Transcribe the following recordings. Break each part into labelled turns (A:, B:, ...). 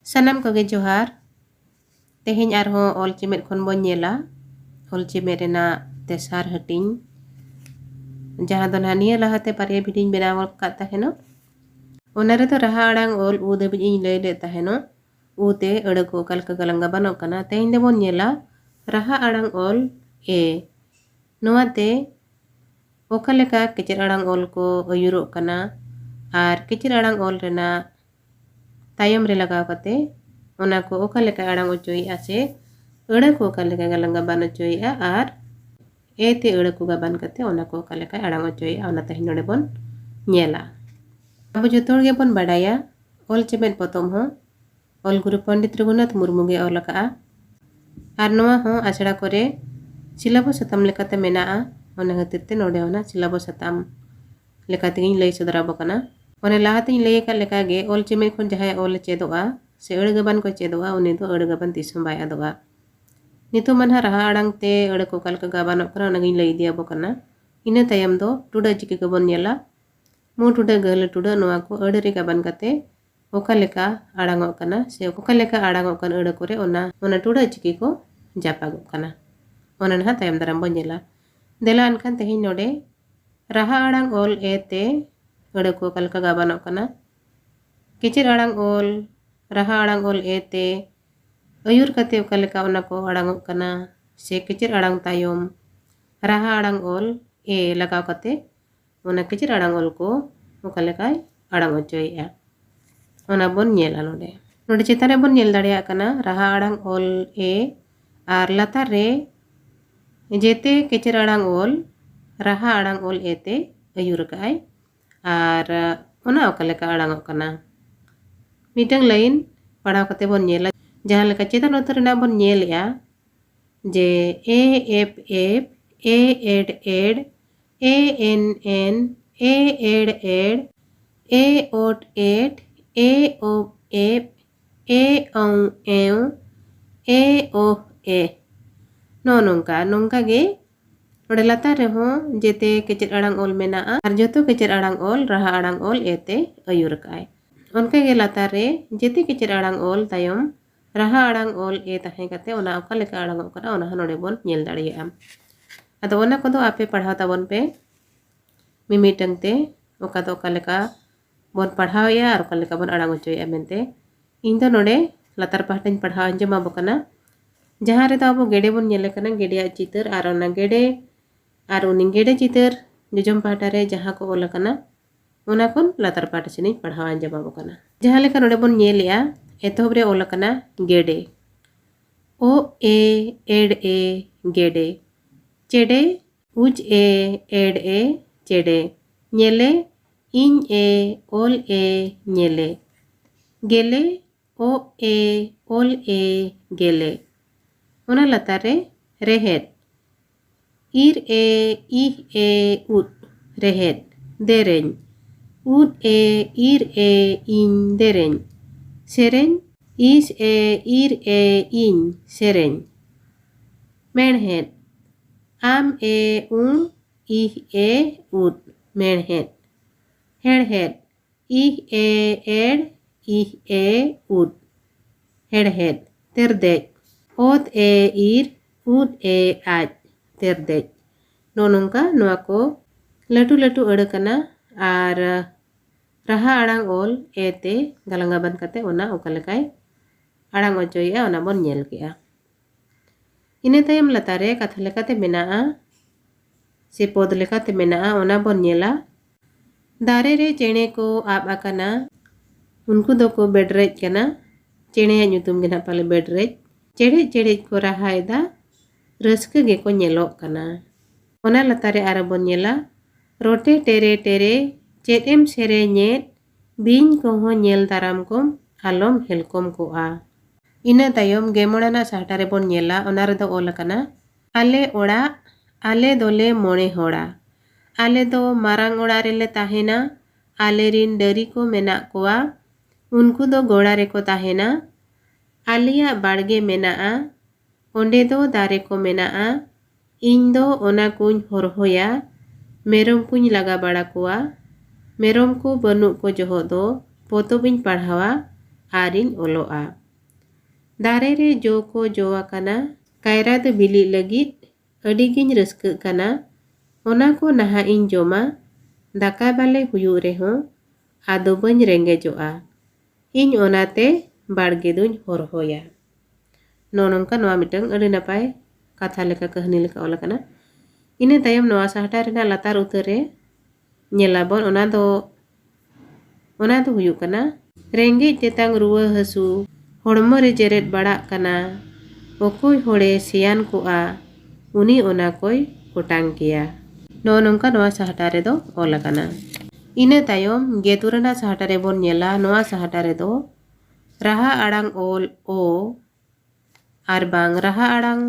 A: Sanam koge johar. Tehin arho ol cimet kon bon nyela. Ol cimet rena tesar hating. Jahan don hania lahate parya bidin benawal kat taheno. Onare to raha adang ol u de bidin lele taheno. U te edako kal kagalanga banok kana. Tehin de bon nyela raha adang ol e. Noa te okaleka kecil adang ol ko oyuruk kana. Ar kecil adang ol rena tayom re lagaw kate ona ko okaleka adang ocoi ase eda ko okaleka galanga ban ocoi a ar ete eda ko gaban kate ona ko okaleka adang ocoi a ona tehin node bon nyela. Abu jotor ge bon badaya ol cemet potom ho ol Guru Pandit Raghunath Murmu ge ol ka ar noa ho asada kore silabo satam lekate menaa ona khatir te node ona silabo satam lekate gin lay sodarabo kana. One lahatin lay ka leka ge ol cimet kon jahaya ol cedoa se gaban ko cedoa uni do gaban tisum bay adoa. Nitu manha raha adang te ko kal ka gaban okana nagin lay dia bokana. Ina tayam do tuda jike gabon nyela. Mu tuda gale tuda noa ko re gaban kate okaleka adang okana se okaleka adang okan kore ona tuda jike ko japagok kana. Ona nah tayam daram bon nyela. Dela ankan tehin node raha adang ol ete ko kal ka gaban okana. Kecil adang ol raha adang ol ete ayur kate okaleka ona ko adang okana se kecil adang tayom raha adang ol e lagaw kate ona kecil adang ol ko okaleka adang ocoi a ona bon nyela node. Node cetare bon nyel daria kana raha adang ol e ar latar re jete kecil adang ol raha adang ol ete ayur kai ar ona okaleka adang okana. Midang lain padaw kate bon nyela jahan leka cetan utar na bon nyel ya je e ep ep e ed ed e n n e ed ed e ot et e op ep e ong ew e oh e no nongka ge node latar reho jete kecil adang ol menaa ar joto kecil adang ol raha adang ol ete ayur kai. Onka ge latar re jete kecil adang ol tayom raha adang ol e tahe kate ona okaleka adang okana ona node bon nyel daria. Ado ona kodo ape padhaw tabon pe mimitang te oka do okaleka bon padhaw ya ar okaleka bon adang ocoi a mente. Indo node latar pahtain padhaw anjama bokana. Jahan re abo gede bon nyele kana gede a chitar ar ona gede ar uning gede chitar jojom pahtare jaha ko ola kana ona kon latar pahta sini padhaw anjama bokana. Jahan leka node bon nyel ya etobre ola kana gede o e ed e gede cede uj e ed e cede nyele in e ol e nyele gele o e ol e gele ona latare rehet ir e ih e ut rehet dereny ud e ir e in dereny sereny is e ir e in sereny menhet am e ih e ud menhet herhet ih e ed ih e ud herhet terdej ot e ir ud e aj terdej. Nonongka noa ko latu latu kana ar raha adang ol ete galangaban kate ona okalekai adang ocoi a ona bon nyel ke a. Ine tayam latare katha lekate menaa se pod lekate menaa ona bon nyela. Dare re cene ko ab akana unku do ko bedrej kana cene nyutum gena pale bedrej cede cede ko raha eda raska ge ko nyelok kana. Ona latare ara bon nyela rote tere tere cedem sere nyet bing ko ho nyel daram kom alom helkom ko a. Ina tayom gemorana sahtare bon nyela ona redo ola kana ale ora ale dole mone hora ale do marang ora rele tahena ale rin dari ko menak koa unku do gora reko tahena alia barge menaa onde do dare ko menaa ᱤᱧ ᱫᱚ ᱚᱱᱟ ᱠᱩᱧ ᱦᱚᱨᱦᱚᱭᱟ ᱢᱮᱨᱚᱢ ᱠᱩᱧ ᱞᱟᱜᱟ ᱵᱟᱲᱟ ᱠᱚᱣᱟ ᱢᱮᱨᱚᱢ ᱠᱚ ᱵᱟᱹᱱᱩᱜ ᱠᱚ ᱡᱚᱦᱚᱜ ᱫᱚ ᱯᱚᱛᱚᱵ ᱤᱧ ᱯᱟᱲᱦᱟᱣᱟ आरिन ओलोआ। दारे रे जो को जोआ कना कायरा दो बिली लगित अडिगिन रस्क कना ओना को नहा इन जोमा दाका बाले हुयु रेहो आदो बन रेंगे जोआ इन ओनाते बाड़गे दुन होरहोया। नोनोंका नोआ मिटंग अड़ी नपाय कथा लेका कहनी लेका ओला कना। इने तायम नोआ साहटा रेना लातार उतरे nyelabon ona do huyuk kana रेंगे तेतांग रुआ हसु होड़मो रे जेरेट बड़ा कना ओकोय होड़े सियान कोआ उनी ओना कोय कोटांग किया। नोनोंका नोआ साहटा रे दो ओला कना। इने तायम गेतुरना साहटा रे बोन nyela नोआ साहटा रे दो राहा आड़ांग ओल ओ आर बांग राहा आड़ांग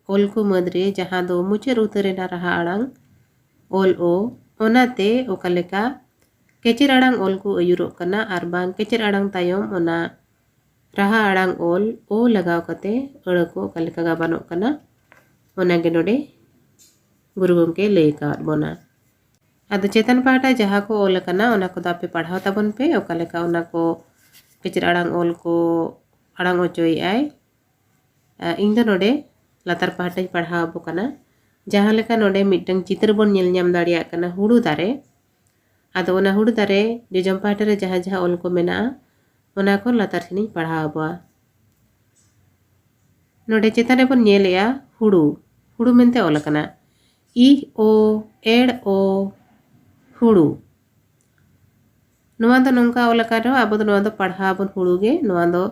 A: ओल को मदरे जहां दो मुचर उतरेना राहा आड़ांग ओल ओ ओनाते ओकालेका केचर आड़ांग ओल को अयुरोक कना आर बांग केचर आड़ांग तायम ओना राहा आड़ांग ओल ओ लगाव कते अड़ को ओकालेका गाबानोक कना ओना गे नोडे गुरु गमके लई कावत बोना। आदो चेतन पाहटा जहां को ओल कना ओना को दापे पढ़ाव ताबन पे ओकालेका ओना को केचर आड़ांग ओल को आड़ांग ओचोई आय इन दो नोडे लातार पाहटा पढ़ाव बो कना जहां लेका नोडे मिटंग चित्र बोन नेल ᱧᱟᱢ दाड़ियाग कना हुड़ू दारे आदो ओना हुड़ू दारे जोजम पाहटा रे जहां जहां ओल को मेना ओना को लातार सिनी पढ़ाव बा। नोडे चेतन रे बोन नेलया हुड़ू हुड़ू मेनते ओल कना इ ओ एड़ ओ हुड़ू नोआ दो नोंका ओल कारो आबो दो नोआ दो पढ़ाव बोन हुड़ू गे नोआ दो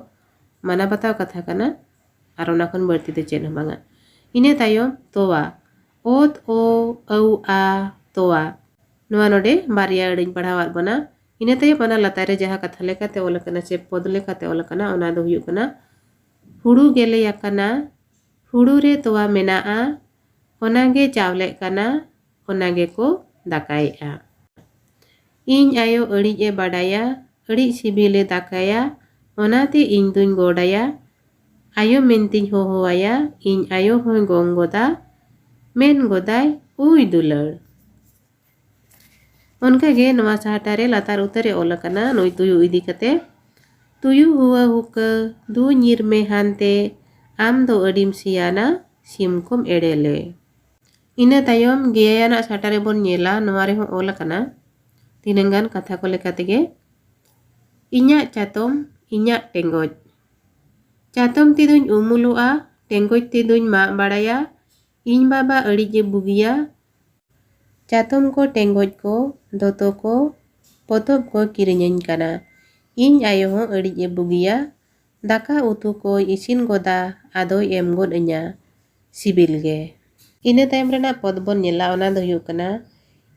A: माना बताव कथा कना आर ओना खन बर्ती दो चेन बांगा। इने तायम तोवा ओत ओ औ आ तोवा नोआ नोडे बारिया अड़िन पढ़ावात बना। इने तायम ओना लातारे जहां कथा लेकाते ओल कना से पद लेकाते ओल कना ओना दो हुयुग कना हुड़ू गेले याकना हुड़ू रे तोवा मेनाआ ओनागे चावले कना ओनागे को दाकायआ। इन आयो अड़िज ए बाडाया अड़िज सिबिले दाकाया ओनाते इन दुन गोडाया आयो मेनतिन होहोवाया इन आयो होय गोंग गोदा मेन गोदाय उय दुलड़। उनका गे नवा साहटा रे लातार उतरे ओल कना नुई तुयु इदी कते तुयु हुआ हुक दु निर में हानते आम दो अडिम सियाना सिमकुम एडेले। इना तायम गेयाना साहटा रे बोन नेला नवा रे हो ओल कना तिनंगान कथा को लेकाते गे इन्या चातम इन्या टेंगोज चातम तिदुन उमुलुआ टेंगोज तिदुन मा बाड़ाया इन बाबा अड़िजे बुगिया चातम को टेंगोज को दोतो को पोतोब को किरिñañ कना इन आयो हो अड़िजे बुगिया दाका उतु को इसिन गोदा आदो एम गोद अña सिबिल गे। इने तायम रेना पद बोन नेला ओना दो हुयुग कना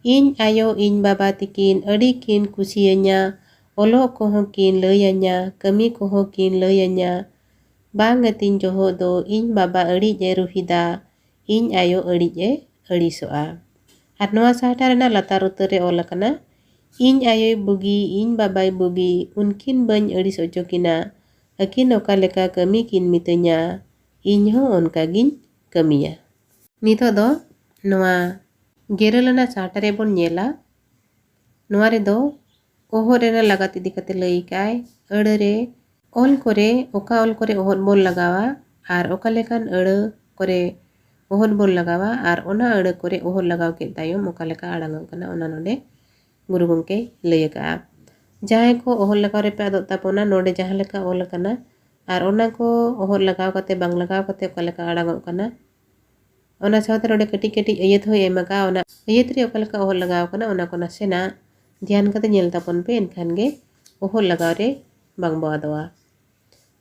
A: इन आयो इन बाबा तिकिन अड़ी किन कुसियाña ओलो कोहो किन लैयाña कमी कोहो किन लैयाña बांग अतिन जोहो दो इन बाबा अड़िजे रुहिदा इन आयो अड़िजे अड़िसोआ। आर नोआ साहटा रेना लातार उतरे ओल कना इन आयोय बुगी इन बाबाय बुगी उनकिन बन अड़िस ओचोकिना अकिन ओका लेका कमी किन मितैña इन हो ओनका गिन कमिया। नितो दो नोआ गेरलना साहटा रे बोन नेला नोआ रे दो ओहो रेना लगात इदी कते लई काय अड़ रे ओल कोरे ओका ओल कोरे ओहत बोल लगावा आर ओका लेकान अड़ कोरे ओहत बोल लगावा आर ओना अड़ कोरे ओहत लगाव के तायम ओका लेका आड़ांग कना ओना नोडे गुरु गमके लई का जहां को ओहत लगाव रे पे आदो तापोना नोडे जहां लेका ओल कना आर ओना को ओहत लगाव कते बांग लगाव कते ओका लेका आड़ांग कना ओना सावते नोडे कटी कटी अयत हो एमका ओना अयत रे ओका लेका ओहत लगाव कना ओना को नासेना ध्यान कते नेल तापन पे एनखान गे ओहत लगाव रे बांग बो आदोआ।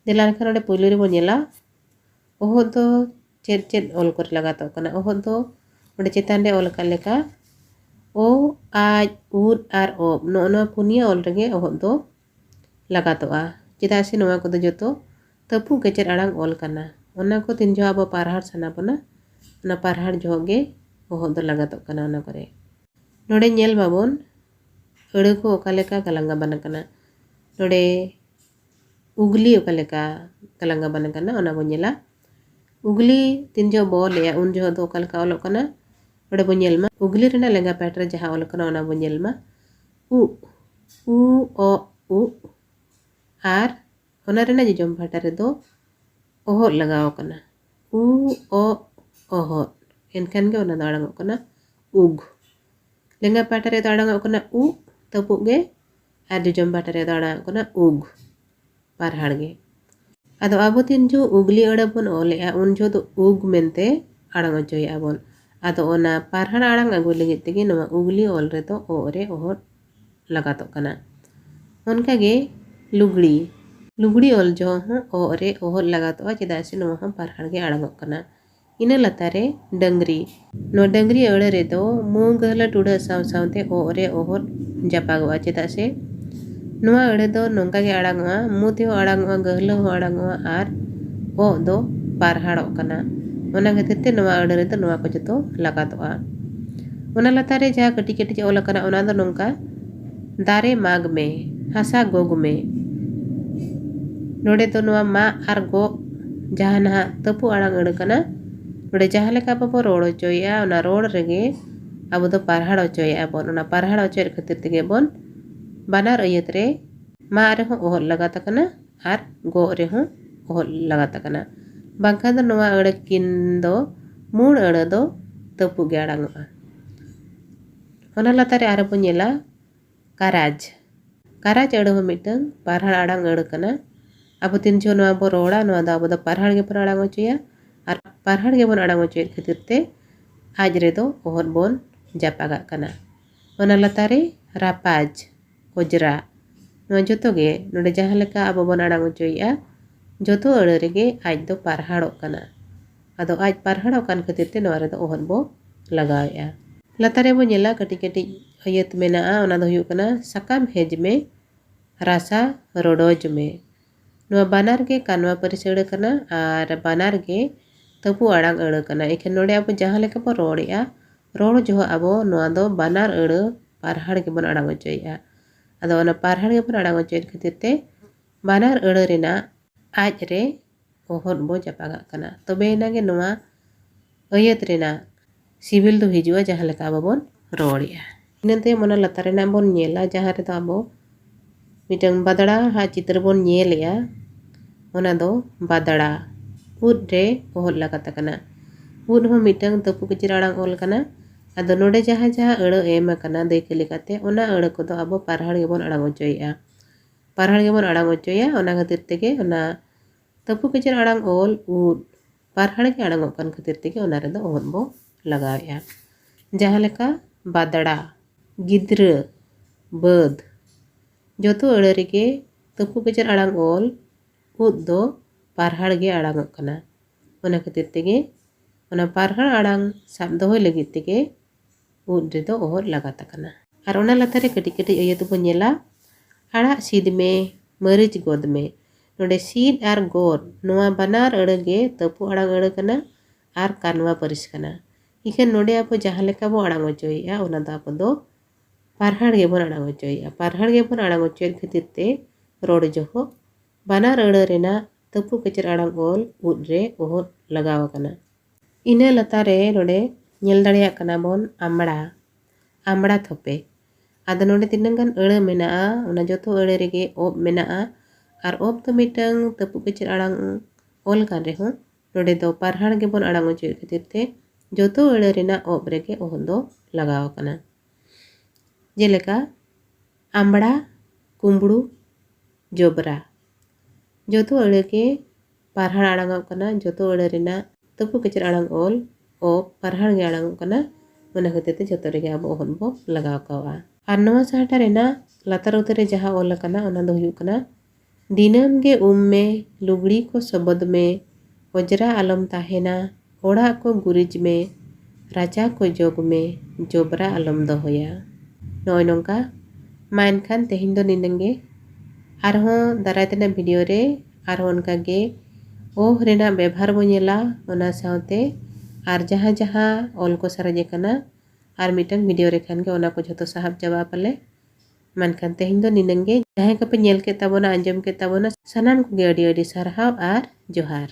A: दिलान खान नोडे पुइलु रे बो नेला ओहत दो चेद चेद ओल करे लगातो कना ओहत दो नोडे चेतान रे ओल का लेका ओ आज उद आर ओब नो पुनिया ओल रेगे ओहत दो लगातोआ चेदा से नोआ को दो जोतो तपु केचर आड़ांग ओल कना ओना को तिन जो आबो पारहाड़ सना बना ओना पारहाड़ जोगे ओहत दो लगातो कना ओना करे नोडे नेल बाबोन अड़ को ओका लेका गलांगा बना कना नोडे उगली ओका लेका गलांगा बना कना ओना बो नेला उगली तीन जो बो ले उन जो दो ओका लेका ओलो कना नोडे बो नेल मा उगली रेना लेंगा पैटर जहां ओल कना ओना बो नेल मा उ ओ उ आर ᱚᱱᱟ ᱨᱮᱱᱟᱜ ᱡᱚᱡᱚᱢ ᱯᱟᱦᱴᱟ ᱨᱮᱫᱚ ᱚᱦᱚᱫ ᱞᱟᱜᱟᱣ ᱠᱟᱱᱟ ᱩ ᱚ ọᱦᱚᱫ ᱮᱱᱠᱷᱟन ᱜᱮ ᱚᱱᱟ ᱫᱚ ᱟᱲᱟᱝᱚᱜ ᱠᱟᱱᱟ ᱩᱜ ᱞᱮᱸᱜᱟ ᱯᱟᱦᱴᱟ ᱨᱮᱫᱚ ᱟᱲᱟᱝᱚᱜ ᱠᱟᱱᱟ ᱩ ᱛᱟᱹᱯᱩᱜ ᱜᱮ ᱟᱨ ᱡᱚᱡᱚᱢ ᱯᱟᱦᱴᱟ ᱨᱮᱫᱚ ᱟᱲᱟᱝᱚᱜ ᱠᱟᱱᱟ ᱩᱜ ᱯᱟᱨᱦᱟᱲ ᱜᱮ ᱟᱫᱚ ᱟᱵᱚ ᱛᱤᱱ ᱡᱚ ᱩᱜᱽᱞᱤ ᱟᱹᱲᱟᱹ ᱵᱚᱱ ᱚᱞᱮᱜᱼᱟ ᱩᱱ ᱡᱚ ᱫᱚ ᱩᱜ ᱢᱮᱱᱛᱮ ᱟᱲᱟᱝ ᱚᱪᱚᱭᱮᱜᱼᱟ ᱵᱚᱱ ᱟᱫᱚ ᱚᱱᱟ ᱯᱟᱨᱦᱟᱲ ᱟᱲᱟᱝ ᱟᱹᱜᱩ ᱞᱟᱹᱜᱤᱫ ᱛᱮᱜᱮ ᱱᱚᱣᱟ ᱩᱜᱽᱞᱤ ᱚᱞ ᱨᱮᱫᱚ ᱚ ᱨᱮ ᱚᱦᱚᱫ ᱞᱟᱜᱟᱛᱚᱜ ᱠᱟᱱᱟ ᱚᱱᱠᱟᱜᱮ ᱞᱩᱜᱽᱲᱤ ᱚᱞ ᱡᱚᱦᱚᱜ ᱦᱚᱸ ᱚ ᱨᱮ ᱚᱦᱚᱫ ᱞᱟᱜᱟᱛᱚᱜᱼᱟ ᱪᱮᱫᱟᱜ ᱥᱮ ᱱᱚᱣᱟ ᱦᱚᱸ ᱯᱟᱨᱦᱟᱲ ᱜᱮ ᱟᱲᱟᱝᱚᱜ ᱠᱟᱱᱟ ᱤᱱᱟᱹ ᱞᱟᱛᱟᱨ ᱨᱮ ᱰᱟᱹᱝᱨᱤ ᱱᱚᱣᱟ ᱰᱟᱹᱝᱨᱤ ᱟᱹᱲᱟᱹ ᱨᱮᱫᱚ ᱢᱩ ᱜᱟᱹᱦᱞᱟᱹ ᱴᱩᱰᱟᱹ ᱥᱟᱶ ᱥᱟᱶᱛᱮ ᱚ ᱨᱮ ᱚᱦᱚᱫ ᱡᱟᱯᱟᱜᱚᱜᱼᱟ ᱪᱮᱫᱟᱜ ᱥᱮ ᱱᱚᱣᱟ ᱟᱹᱲᱟᱹ ᱫᱚ ᱱᱚᱝᱠᱟ ᱜᱮ ᱟᱲᱟᱝᱚᱜᱼᱟ ᱢᱩ ᱛᱮᱦᱚᱸ ᱟᱲᱟᱝᱚᱜᱼᱟ ᱜᱟᱹᱦᱞᱟᱹ ᱦᱚᱸ ᱟᱲᱟᱝᱚᱜᱼᱟ ᱟᱨ ᱚ ᱫᱚ ᱯᱟᱨᱦᱟᱲᱚᱜ ᱠᱟᱱᱟ ᱚᱱᱟ ᱠᱷᱟᱹᱛᱤᱨ ᱛᱮ ᱱᱚᱣᱟ ᱟᱹᱲᱟᱹ ᱨᱮᱫᱚ ᱱᱚᱣᱟ ᱠᱚ ᱡᱚᱛᱚ ᱞᱟᱜᱟᱛᱚᱜᱼᱟ ᱚᱱᱟ ᱞᱟᱛᱟᱨ ᱨᱮ ᱡᱟᱦᱟᱸ ᱠᱟᱹᱴᱤᱡ ᱠᱟᱹᱴᱤᱡ ᱚᱞ ᱟᱠᱟᱱᱟ ᱚᱱᱟ ᱫᱚ ᱱᱚᱝᱠᱟ ᱫᱟᱨᱮ ᱢᱟᱜᱽ ᱢᱮ ᱦᱟᱥᱟ ᱜᱚᱜ ᱢᱮ ᱱᱚᱰᱮ ᱫᱚ ᱱᱚᱣᱟ ᱢᱟ ᱟᱨ ᱜᱚᱜ ᱡᱟᱦᱟᱸ ᱱᱟᱦᱟᱜ ᱛᱟᱹᱯᱩ ᱟᱲᱟᱝ ᱟᱹᱲᱟᱹ ᱠᱟᱱᱟ ᱱᱚᱰᱮ ᱡᱟᱦᱟᱸ ᱞᱮᱠᱟ ᱵᱟᱵᱚ ᱨᱚᱲ ᱦᱚᱪᱚᱭᱮᱜᱼᱟ ᱚᱱᱟ ᱨᱚᱲ ᱨᱮᱜᱮ ᱟᱵᱚ ᱫᱚ ᱯᱟᱨᱦᱟᱲ ᱦᱚᱪᱚᱭᱮᱜᱼᱟ ᱵᱚᱱ ᱚᱱᱟ ᱯᱟᱨᱦᱟᱲ ᱦᱚᱪᱚᱭᱮᱫ ᱠᱷᱟᱹᱛᱤᱨ ᱛᱮᱜᱮ ᱵᱚᱱ ᱵᱟᱱᱟᱨ ᱟᱹᱭᱟᱹᱛ ᱨᱮ ᱢᱟ ᱨᱮᱦᱚᱸ ᱚᱦᱚᱫ ᱞᱟᱜᱟᱛ ᱟᱠᱟᱱᱟ ᱟᱨ ᱜᱚᱜ ᱨᱮᱦᱚᱸ ᱚᱦᱚᱫ ᱞᱟᱜᱟᱛ ᱟᱠᱟᱱᱟ ᱵᱟᱝᱠᱷᱟᱱ ᱫᱚ ᱱᱚᱣᱟ ᱟᱹᱲᱟᱹ ᱠᱤᱱ ᱫᱚ ᱢᱩᱲ ᱟᱹᱲᱟᱹ ᱫᱚ ᱛᱟᱹᱯᱩᱜ ᱜᱮ ᱟᱲᱟᱝᱚᱜᱼᱟ ᱚᱱᱟ ᱞᱟᱛᱟᱨ ᱨᱮ ᱟᱨᱦᱚᱸ ᱵᱚᱱ ᱧᱮᱞᱟ ᱠᱟᱨᱟᱡᱽ ᱟᱹᱲᱟᱹ ᱦᱚᱸ ᱢᱤᱫᱴᱟᱝ ᱯᱟᱨᱦᱟᱲ ᱟᱲᱟᱝ ᱟᱹᱲᱟᱹ ᱠᱟᱱᱟ ᱟᱵᱚ ᱛᱤᱱ ᱡᱚᱠᱷᱚᱱ ᱱᱚᱣᱟ ᱵᱚ ᱨᱚᱲᱟ ᱱᱚᱣᱟ ᱫᱚ ᱟᱵᱚ ᱫᱚ ᱯᱟᱨᱦᱟᱲ ᱜᱮᱵᱚᱱ ᱟᱲᱟᱝ ᱦᱚᱪᱚᱭᱟ ᱟᱨ ᱯᱟᱨᱦᱟᱲ ᱜᱮᱵᱚᱱ ᱟᱲᱟᱝ ᱦᱚᱪᱚᱭᱮᱫ ᱠᱷᱟᱹᱛᱤᱨ te ᱟᱡ ᱨᱮᱫᱚ ᱚᱦᱚᱫ ᱵᱚᱱ ᱡᱟᱯᱟᱜᱟᱜ ᱠᱟᱱᱟ ᱚᱱᱟ ᱞᱟᱛᱟᱨ ᱨᱮ ᱨᱟᱯᱟᱡᱽ ᱚᱡᱽᱨᱟ ᱱᱚᱣᱟ ᱡᱚᱛᱚ ᱜᱮ ᱱᱚᱰᱮ ᱡᱟᱦᱟᱸ ᱞᱮᱠᱟ ᱟᱵᱚ ᱵᱚᱱ ᱟᱲᱟᱝ ᱦᱚᱪᱚᱭᱮᱜᱼᱟ ᱡᱚᱛᱚ ᱟᱹᱲᱟᱹ ᱨᱮᱜᱮ ᱟᱡ ᱫᱚ ᱯᱟᱨᱦᱟᱲᱚᱜ ᱠᱟᱱᱟ ᱟᱫᱚ ᱟᱡ ᱯᱟᱨᱦᱟᱲᱚᱜ ᱠᱟᱱ ᱠᱷᱟᱹᱛᱤᱨ te ᱱᱚᱣᱟ ᱨᱮᱫᱚ ᱚᱦᱚᱫ ᱵᱚ ᱞᱟᱜᱟᱣᱮᱜᱼᱟ ᱞᱟᱛᱟᱨ ᱨᱮ ᱵᱚ ᱧᱮᱞᱟ ᱠᱟᱹᱴᱤᱡ ᱠᱟᱹᱴᱤᱡ ᱟᱹᱭᱟᱹᱛ ᱢᱮᱱᱟᱜᱼᱟ ᱚᱱᱟ ᱫᱚ ᱦᱩᱭᱩᱜ ᱠᱟᱱᱟ ᱥᱟᱠᱟᱢ ᱦᱮᱡ ᱢᱮ ᱨᱟᱥᱟ ᱨᱚᱰᱚᱡ ᱢᱮ ᱱᱚᱣᱟ ᱵᱟᱱᱟᱨ ᱜᱮ ᱠᱟᱱᱣᱟ ᱯᱟᱹᱨᱤᱥ ᱟᱹᱲᱟᱹ ᱠᱟᱱᱟ ᱟᱨ ᱵᱟᱱᱟर ᱜᱮ ᱛᱟᱹᱯᱩ ᱟᱲᱟᱝ ᱟᱹᱲᱟᱹ ᱠᱟᱱᱟ ᱮᱠᱷᱟᱱ ᱱᱚᱰᱮ ᱟᱵᱚ ᱡᱟᱦᱟᱸ ᱞᱮᱠᱟ ᱵᱚ ᱨᱚᱲᱮᱜᱼᱟ ᱨᱚᱲ ᱡᱚᱦᱚᱜ ᱟᱵᱚ ᱱᱚᱣᱟ ᱫᱚ ᱵᱟᱱᱟᱨ ᱟᱹᱲᱟᱹ ᱯᱟᱨᱦᱟᱲ ᱜᱮᱵᱚᱱ ᱟᱲᱟᱝ ᱦᱚᱪᱚᱭᱮᱜᱼᱟ ᱟᱫᱚ ᱚᱱᱟ ᱯᱟᱨᱦᱟᱲ ᱜᱮᱵᱚᱱ ᱟᱲᱟᱝ ᱦᱚᱪᱚᱭᱮᱫ ᱠᱷᱟᱹᱛᱤᱨ te ᱵᱟᱱᱟᱨ ᱟᱹᱲᱟᱹ ᱨᱮᱱᱟᱜ ᱟᱡ ᱨᱮ ᱚᱦᱚᱫ ᱵᱚ ᱡᱟᱯᱟᱜᱟᱜ ᱠᱟᱱᱟ ᱛᱚᱵᱮ ᱮᱱᱟ ᱜᱮ ᱱᱚᱣᱟ ᱟᱹᱭᱟᱹᱛ ᱨᱮᱱᱟᱜ ᱥᱤᱵᱤᱞ ᱫᱚ ᱦᱤᱡᱩᱜᱼᱟ ᱡᱟᱦᱟᱸ ᱞᱮᱠᱟ ᱟᱵᱚ ᱵᱚᱱ ᱨᱚᱲᱮᱜᱼᱟ ᱤᱱᱟᱹ ᱛᱟᱭᱚᱢ ᱚᱱᱟ ᱞᱟᱛᱟᱨ ᱨᱮᱱᱟᱜ ᱵᱚᱱ ᱧᱮᱞᱟ ᱡᱟᱦᱟᱸ ᱨᱮᱫᱚ ᱟᱵᱚ ᱢᱤᱫᱴᱟᱝ ᱵᱟᱫᱲᱟ ᱦᱟᱜ ᱪᱤᱛᱟᱹᱨ ᱵᱚᱱ ᱧᱮᱞᱮᱜᱼᱟ ᱚᱱᱟ ᱫᱚ ᱵᱟᱫᱲᱟ ᱩᱫ ᱨᱮ ᱚᱦᱚᱫ ᱞᱟᱜᱟᱛ ᱟᱠᱟᱱᱟ ᱩᱫ ᱦᱚᱸ ᱢᱤᱫᱴᱟᱝ ᱛᱟᱹᱯᱩ ᱠᱤᱪᱤᱨ ᱟᱲᱟᱝ ᱚᱞ ᱠᱟᱱᱟ ᱟᱫᱚ ᱱᱚᱰᱮ ᱡᱟᱦᱟᱸ ᱟᱹᱲᱟᱹ ᱮᱢ ᱟᱠᱟᱱᱟ ᱫᱟᱹᱭᱠᱟᱹ ᱞᱮᱠᱟᱛᱮ ᱚᱱᱟ ᱟᱹᱲᱟᱹ ᱠᱚᱫᱚ ᱟᱵᱚ ᱯᱟᱨᱦᱟᱲ ᱜᱮᱵᱚᱱ ᱟᱲᱟᱝ ᱦᱚᱪᱚᱭᱮᱜᱼᱟ ᱯᱟᱨᱦᱟᱲ ᱜᱮᱵᱚᱱ ᱟᱲᱟᱝ ᱦᱚᱪᱚᱭᱟ ᱚᱱᱟ ᱠᱷᱟᱹᱛᱤᱨ ᱛᱮᱜᱮ ᱚᱱᱟ ᱛᱟᱹᱯᱩ ᱠᱤᱪᱤᱨ ᱟᱲᱟᱝ ᱚᱞ ᱩᱫ ᱯᱟᱨᱦᱟᱲ ᱜᱮ ᱟᱲᱟᱝᱚᱜ ᱠᱟᱱ ᱠᱷᱟᱹᱛᱤᱨ ᱛᱮᱜᱮ ᱚᱱᱟ ᱨᱮᱫᱚ ᱚᱦᱚᱫ ᱵᱚ ᱞᱟᱜᱟᱣᱮᱜᱼᱟ ᱡᱟᱦᱟᱸ ᱞᱮᱠᱟ ᱵᱟᱫᱲᱟ ᱜᱤᱫᱽᱨᱟᱹ ᱵᱟᱹᱫ ᱡᱚᱛᱚ ᱟᱹᱲᱟᱹ ᱨᱮᱜᱮ ᱛᱟᱹᱯᱩ ᱠᱤᱪᱤᱨ ᱟᱲᱟᱝ ᱚᱞ ᱩᱫ ᱫᱚ ᱯᱟᱨᱦᱟᱲ ᱜᱮ ᱟᱲᱟᱝᱚᱜ ᱠᱟᱱᱟ ᱚᱱᱟ ᱠᱷᱟᱹᱛᱤᱨ ᱛᱮᱜᱮ ᱚᱱᱟ ᱯᱟᱨᱦᱟᱲ ᱟᱲᱟᱝ ᱥᱟᱵ ᱫᱚᱦᱚᱭ ᱞᱟᱹᱜᱤᱫ ᱛᱮᱜᱮ ᱩᱫ ᱨᱮᱫᱚ ᱚᱦᱚᱫ ᱞᱟᱜᱟᱛ ᱟᱠᱟᱱᱟ ᱟᱨ ᱚᱱᱟ ᱞᱟᱛᱟᱨ ᱨᱮ ᱠᱟᱹᱴᱤᱡ ᱠᱟᱹᱴᱤᱡ ᱟᱹᱭᱟᱹᱛ ᱵᱚ ᱧᱮᱞᱟ arak sid me maric god me node sid ar god noa banar aড়ে ge tapu arang aড়ে kana ar kanwa paris kana ikan node apo jahan leka bo arang ojoy ya ona da apo do parhar ge bon arang ojoy ya parhar ge bon arang ojoy khatir te rod joho banar aড়ে rena tapu kecir arang ol ud re ohot lagaw kana ina latare node nyel dareyak kana bon amड़ा thope ada node tinangkan aড়ে menaa ona joto aড়ে rege ob menaa ar ob to mitang tapu kecir arang ol kan reho node do parhar ge bon arang ojoy khatir te joto aড়ে rena ob rege ohot do lagaw kana jeleka amड़ा kumbru jobra joto aড়ে ge parhar arang kana joto aড়ে rena tapu kecir arang ol ob parhar ge arang kana ona khatir te joto rege abo ohot bo lagaw kawa ar noa sahata rena latar utere jaha ol kana ona do huyuk kana dinam ge me lugड़ी ko sobod me ojra alom tahena ora ko gurij me raja ko jog me jobra alom dohoya noy nongka main khan tehin do ninange arho darai tena video re arho onka ge oh rena bebhar bo nyela ona saute ar jaha ol ko saraje kana ar mitang video re khan ge ona ko joto sahab jawab pale mankan tehin do ninange jahe ka pe nyel ke tabona anjom ke tabona sanam ko ge adi adi sarhaw ar johar